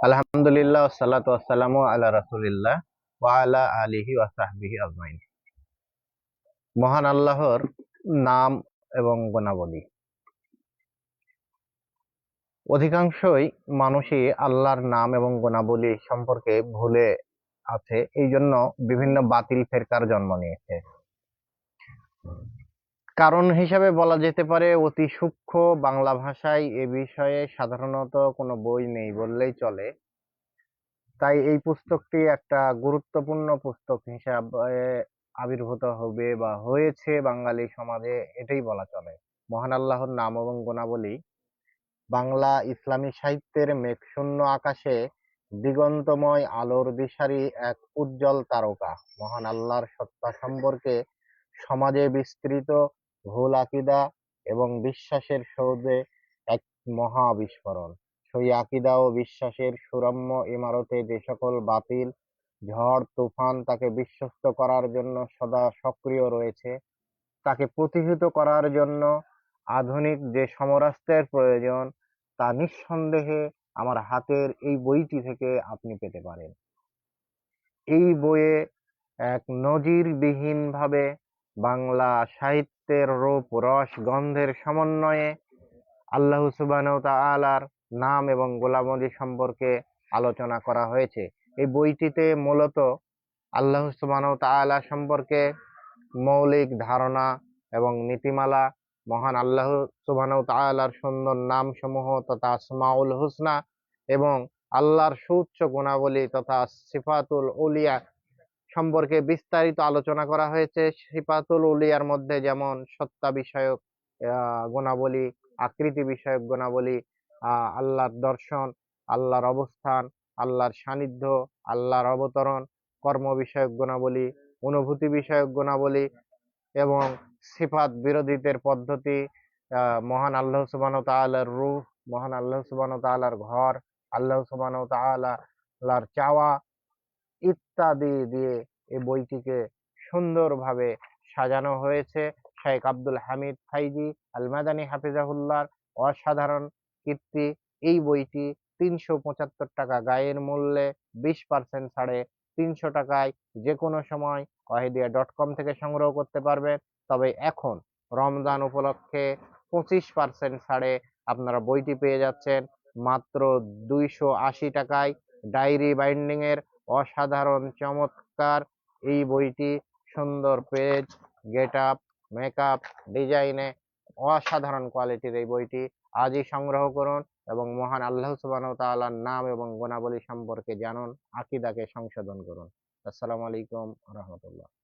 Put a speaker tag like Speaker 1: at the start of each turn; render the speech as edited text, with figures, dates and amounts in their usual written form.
Speaker 1: আলহামদুলিল্লাহ ওয়াসসালাতু ওয়াসসালামু আলা রাসূলিল্লাহ ওয়া আলা আলিহি ওয়া সাহবিহি আজমাইন। মহান আল্লাহর নাম এবং গুণাবলী। অধিকাংশই মানুষই আল্লাহর নাম এবং গুণাবলী সম্পর্কে ভুলে আছে, এই জন্য বিভিন্ন বাতিল ফেরকার জন্ম নিয়েছে। কারণ হিসাবে বলা যেতে পারে, অতি সূক্ষ্ম বাংলা ভাষায় এ বিষয়ে সাধারণত কোনো বই নেই বললেই চলে। তাই এই পুস্তকটি একটা গুরুত্বপূর্ণ পুস্তক হিসাবে আবির্ভূত হবে বা হয়েছে বাঙালি সমাজে, এটাই বলা চলে। মহান আল্লাহর নাম এবং গুণাবলী বাংলা ইসলামী সাহিত্যের মেঘশূন্য আকাশে দিগন্তময় আলোর দিশারি এক উজ্জ্বল তারকা। মহান আল্লাহর সত্তা সম্পর্কে সমাজে বিস্তৃত ভুল আকিদা এবং বিশ্বাসের সৌধে এক মহা বিস্ফোরণ। সেই আকিদা ও বিশ্বাসের সুরম্য ইমারতে যে সকল বাতিল ঝড় তুফান তাকে বিশ্বস্ত করার জন্য সদা সক্রিয় রয়েছে, তাকে প্রতিহত করার জন্য আধুনিক যে সমরাস্ত্রের প্রয়োজন, তা নিঃসন্দেহে আমার হাতের এই বইটি থেকে আপনি পেতে পারেন। এই বইয়ে এক নজিরবিহীনভাবে বাংলা সাহিত্যের রূপ রস গন্ধের সমন্বয়ে আল্লাহ সুবহানাহু ওয়া তাআলার নাম এবং গুণাবলী সম্পর্কে আলোচনা করা হয়েছে। এই বইটিতে মূলত আল্লাহ সুবহানাহু ওয়া তাআলা সম্পর্কে মৌলিক ধারণা এবং নীতিমালা, মহান আল্লাহ সুবহানাহু ওয়া তাআলার সুন্দর নামসমূহ তথা আসমাউল হুসনা এবং আল্লাহর সুউচ্চ গুণাবলী তথা সিফাতুল উলিয়া সম্পর্কে বিস্তারিত আলোচনা করা হয়েছে। সিফাতুল উলিয়ার মধ্যে যেমন সত্তা বিষয়ক গুণাবলী, আকৃতি বিষয়ক গুণাবলী, আল্লাহর দর্শন, আল্লাহর অবস্থান, আল্লাহর সান্নিধ্য, আল্লাহর অবতরণ, কর্ম বিষয়ক গুণাবলী, অনুভূতি বিষয়ক গুণাবলী এবং সিফাত বিরোধীদের পদ্ধতি, মহান আল্লাহ সুবহানাহু ওয়া তাআলার রূহ, মহান আল্লাহ সুবহানাহু ওয়া তাআলার ঘর, আল্লাহ সুবহানাহু ওয়া তাআলার চাওয়া ইত্যাদি দিয়ে এই বইটিকে সুন্দরভাবে সাজানো হয়েছে। শেখ আব্দুল হামিদ ফাইজি আল মাদানী হাফিজাহুল্লাহর অসাধারণ কীর্তি। এই বইটি ৩৭৫ টাকা গায়ের মূল্যে ২০% ছাড়ে ৩০০ টাকায় যে কোনো সময় ওয়াহিদিয়া.com থেকে সংগ্রহ করতে পারবেন। তবে এখন রমজান উপলক্ষে 25% ছাড়ে আপনারা বইটি পেয়ে যাচ্ছেন মাত্র ২৮০ টাকায়। ডায়েরি বাইন্ডিং এর অসাধারণ চমৎকার এই বইটি, সুন্দর পেজ, গেট আপ, মেকআপ, ডিজাইনে অসাধারণ কোয়ালিটির এই বইটি আজই সংগ্রহ করুন এবং মহান আল্লাহ সুবহানাহু ওয়া তাআলার নাম এবং গুণাবলী সম্পর্কে জানুন, আকীদাকে সংশোধন করুন। আসসালামু আলাইকুম ওয়া রাহমাতুল্লাহ।